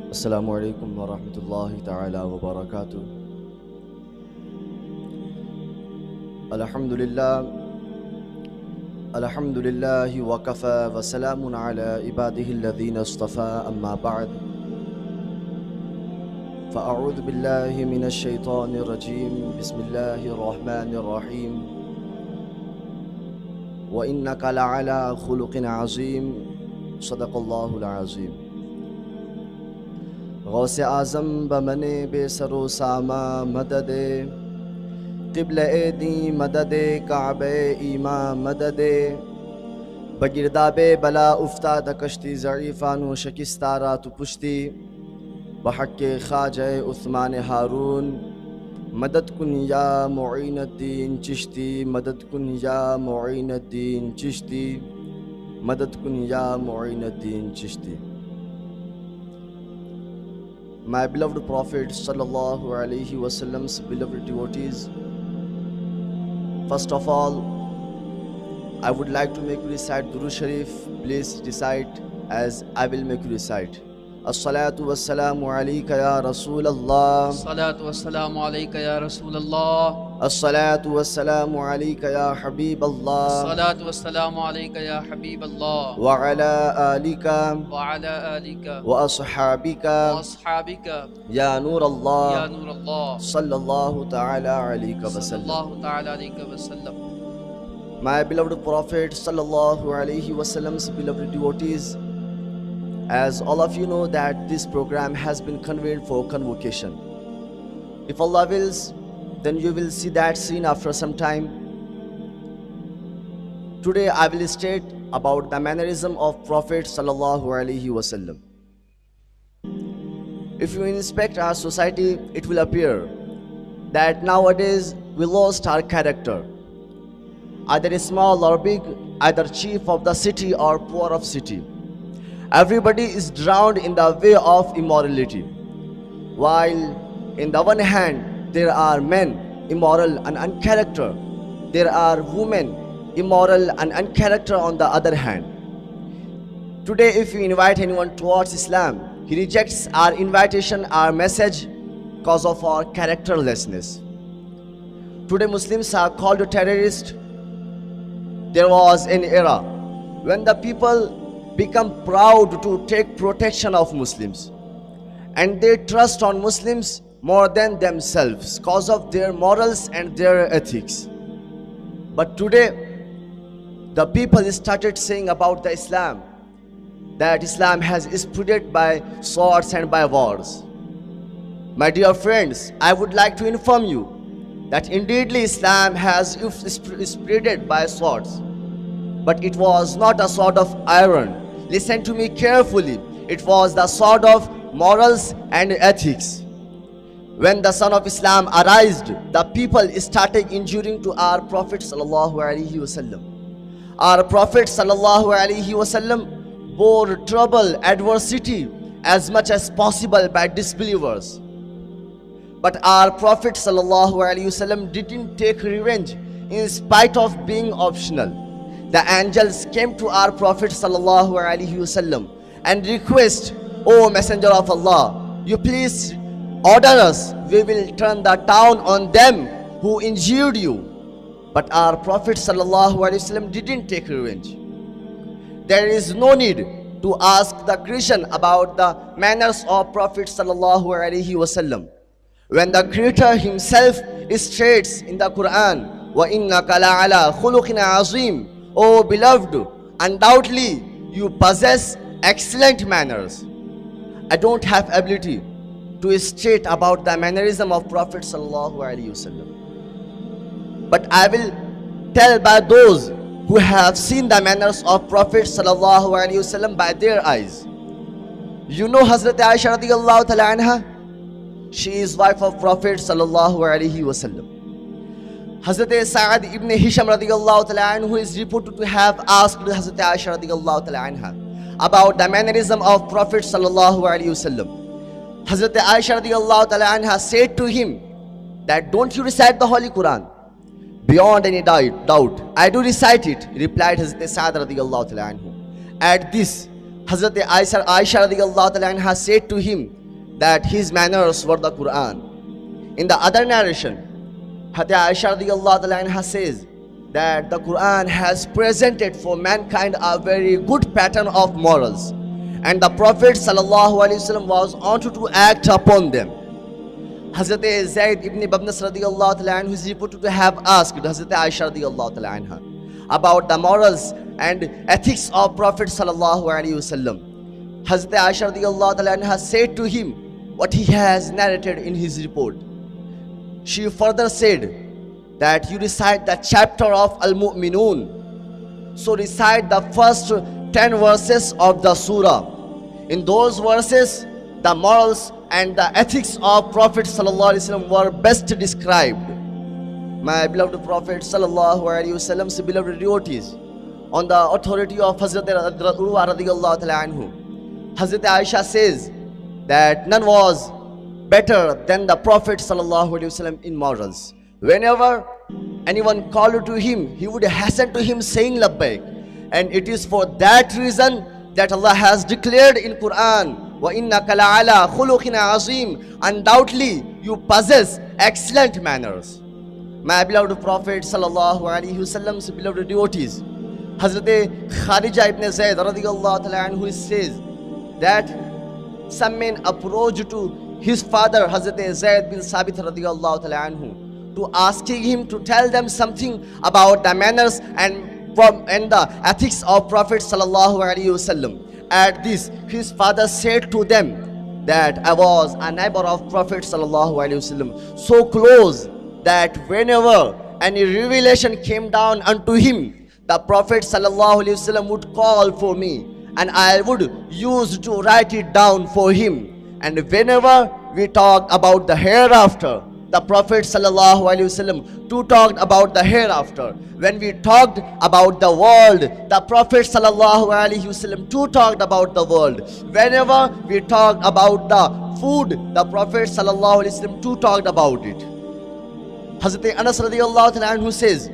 Assalamu alaikum wa rahmatullahi ta'ala wa barakatuh. Alhamdulillah wa kafa wa salamun ala ibadihi alladhina istafa amma ba'd. Fa'a'udhu billahi minash shaitanir rajim. Bismillahir rahmanir rahim. Wa innaka la'ala khuluqin azim. Sadaqallahul azim. गौसे आज़म बमने बेसरो सामा मददे क़िबले दी मददे काबे ईमा मददे बगिरदाबे बला उफ्ताद कश्ती ज़ईफ़ानो शकिस्तारा तु पुश्ती बहक़्क़े ख़ाजे उस्मान हारून मदद कुन या मुईनुद्दीन चिश्ती मदद कुन या मुईनुद्दीन चिश्ती मदद कुन या Muinuddin Chishti. My beloved Prophet sallallahu alaihi wasallam's beloved devotees, first of all, I would like to make you recite Durood Sharif. Please recite as I will make you recite. As-salatu was-salamu alayka ya Rasulallah. As-salatu was-salamu alayka ya Rasulallah. As-salatu was-salamu alayka ya Habiballah. As-salatu was-salamu alayka ya Habiballah. Wa ala alika Wa ala alika wa ashabika wa ashabika ya Nur ya Allah Nur Allah. sallallahu ta'ala alayka wa sallam. Sallallahu ta'ala alayka wa sallam. My beloved Prophet sallallahu alaihi wasallam's beloved devotees, as all of you know that this program has been convened for convocation. If Allah wills, then you will see that scene after some time. Today I will state about the mannerism of Prophet sallallahu alaihi wasallam. If you inspect our society, it will appear that nowadays we lost our character. Either small or big, either chief of the city or poor of city, everybody is drowned in the way of immorality. While in the one hand there are men immoral and uncharacter, there are women immoral and uncharacter on the other hand. Today if we invite anyone towards Islam, he rejects our invitation, our message, because of our characterlessness. Today Muslims are called terrorists. There was an era when the people become proud to take protection of Muslims, and they trust on Muslims more than themselves because of their morals and their ethics. But today the people started saying about the Islam that Islam has spread by swords and by wars. My dear friends, I would like to inform you that indeedly Islam has spreaded by swords, but it was not a sword of iron. Listen to me carefully. It was the sword of morals and ethics. When the Son of Islam arose, the people started injuring to our Prophet sallallahu alaihi wasallam. Our Prophet sallallahu alaihi wasallam bore trouble, adversity as much as possible by disbelievers. But our Prophet sallallahu alaihi wasallam didn't take revenge in spite of being optional. The angels came to our Prophet sallallahu alaihi wasallam and request, "O Messenger of Allah, you please order us. We will turn the town on them who injured you." But our Prophet sallallahu alaihi wasallam didn't take revenge. There is no need to ask the Christian about the manners of Prophet sallallahu alaihi wasallam, when the Creator himself states in the Quran, "Wa innaka la'ala khuluqin azim." O beloved, undoubtedly you possess excellent manners. I don't have ability to state about the mannerism of Prophet sallallahu alaihi wasallam, but I will tell by those who have seen the manners of Prophet sallallahu alaihi wasallam by their eyes. You know Hazrat Aisha radiyallahu ta'ala anha? She is wife of Prophet sallallahu alaihi wasallam. Hazrat Sa'ad ibn Hisham radiyallahu ta'ala anhu is reported to have asked Hazrat Aisha radiyallahu ta'ala anha about the mannerism of Prophet sallallahu alaihi wasallam. Hazrat Aisha radiyallahu ta'ala anha said to him that, "Don't you recite the Holy Quran?" "Beyond any doubt, I do recite it," replied Hazrat Sa'ad radiyallahu ta'ala anhu. At this, Hazrat Aisha radiyallahu ta'ala anha said to him that his manners were the Quran. In the other narration, Hazrat Aisha radiallahu ta'ala anha says that the Quran has presented for mankind a very good pattern of morals, and the Prophet sallallahu alaihi wasallam was wanted to act upon them. Hazrat Zayd ibn Babnas radiallahu ta'ala anhu is reported to have asked Hazrat Aisha radiallahu ta'ala anha about the morals and ethics of Prophet sallallahu alaihi wasallam. Hazrat Aisha radiallahu ta'ala anha said to him what he has narrated in his report. She further said that you recite the chapter of Al-Mu'minun. So recite the first 10 verses of the surah. In those verses, the morals and the ethics of Prophet sallallahu alaihi wasallam were best described. My beloved Prophet sallallahu alaihi wasallam's beloved devotees, on the authority of Hazrat Urwa radiyallahu ta'ala anhu, Hazrat Aisha says that none was better than the Prophet sallallahu alaihi wasallam in morals. Whenever anyone called to him, he would hasten to him saying labbaik. And it is for that reason that Allah has declared in Quran, وَإِنَّكَ لَعَلَى خُلُقٍ عَظِيمٍ, undoubtedly you possess excellent manners. My beloved Prophet sallallahu alaihi wasallam's beloved devotees, Hazrat Kharija ibn Zayd radiyallahu ta'ala anhu says that some men approached to his father Hazrat Zayd bin Sabit radiyallahu ta'ala anhu to asking him to tell them something about the manners and the ethics of Prophet sallallahu alaihi wasallam. At this, his father said to them that I was a neighbor of Prophet sallallahu alaihi wasallam, so close that whenever any revelation came down unto him, the Prophet sallallahu alaihi wasallam would call for me, and I would use to write it down for him. And whenever we talked about the hereafter, the Prophet sallallahu alaihi wasallam too talked about the hereafter. When we talked about the world, the Prophet sallallahu alaihi wasallam too talked about the world. Whenever we talked about the food, the Prophet sallallahu alaihi wasallam too talked about it. Hazrat Anas radiyallahu ta'ala anhu says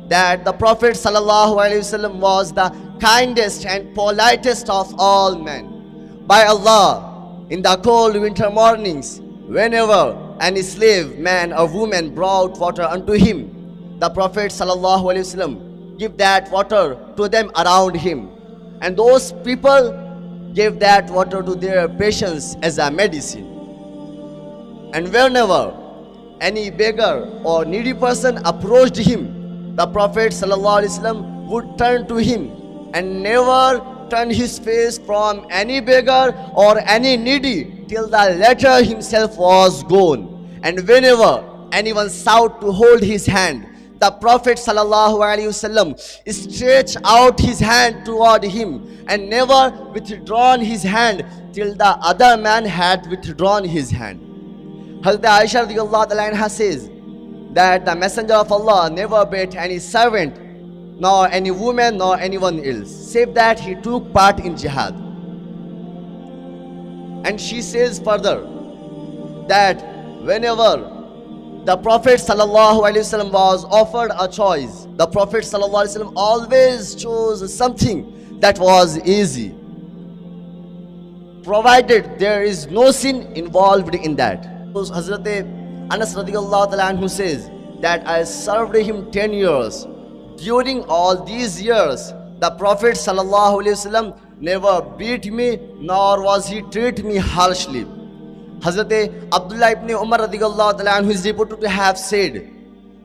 that the Prophet sallallahu alaihi wasallam was the kindest and politest of all men. By Allah, in the cold winter mornings, whenever any slave, man or woman brought water unto him, the Prophet sallallahu alaihi wasallam give that water to them around him, and those people gave that water to their patients as a medicine. And whenever any beggar or needy person approached him, the Prophet sallallahu alaihi wasallam would turn to him and never turn his face from any beggar or any needy till the latter himself was gone. And whenever anyone sought to hold his hand, the Prophet sallallahu alaihi wasallam stretched out his hand toward him and never withdrawn his hand till the other man had withdrawn his hand. Hazrat Aisha radiyallahu ta'ala anha says that the Messenger of Allah never beat any servant, nor any woman, nor anyone else, save that he took part in jihad. And she says further that whenever the Prophet sallallahu alaihi wasallam was offered a choice, the Prophet sallallahu alaihi wasallam always chose something that was easy, provided there is no sin involved in that. Hazrat Anas radiyallahu ta'ala anhu says that I served him 10 years. During all these years, the Prophet sallallahu alaihi wasallam never beat me, nor was he treat me harshly. Hazrat Abdullah ibn Umar radiyallahu ta'ala anhu is reported to have said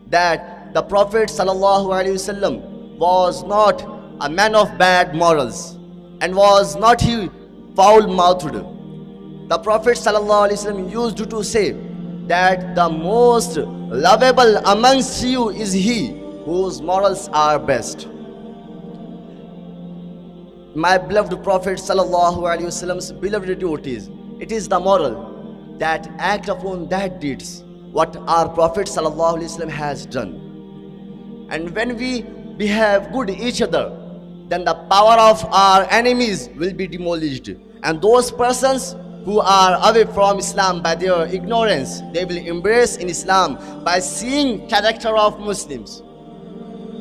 that the Prophet sallallahu alaihi wasallam was not a man of bad morals, and was not he foul-mouthed. The Prophet sallallahu alaihi wasallam used to say that the most lovable amongst you is he whose morals are best. My beloved Prophet sallallahu alaihi wasallam's beloved devotees, it is the moral that act upon that deeds what our Prophet sallallahu alaihi wasallam has done. And when we behave good each other, then the power of our enemies will be demolished, and those persons who are away from Islam by their ignorance, they will embrace in Islam by seeing character of Muslims.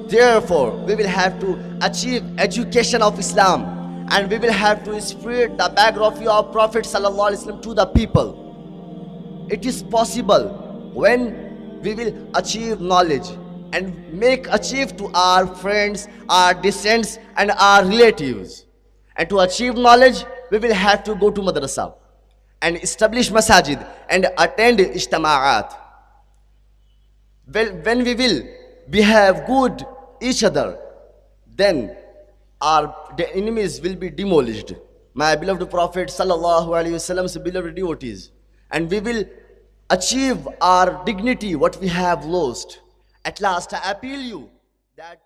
Therefore, we will have to achieve education of Islam and we will have to spread the biography of Prophet sallallahu alaihi wasallam to the people. It is possible when we will achieve knowledge and make achieve to our friends, our descendants and our relatives. And to achieve knowledge, we will have to go to madrasa and establish masajid and attend ijtama'at. Well, when we will behave good each other, then the enemies will be demolished. My beloved Prophet sallallahu alaihi wasallam's beloved devotees, and we will achieve our dignity what we have lost. At last I appeal you that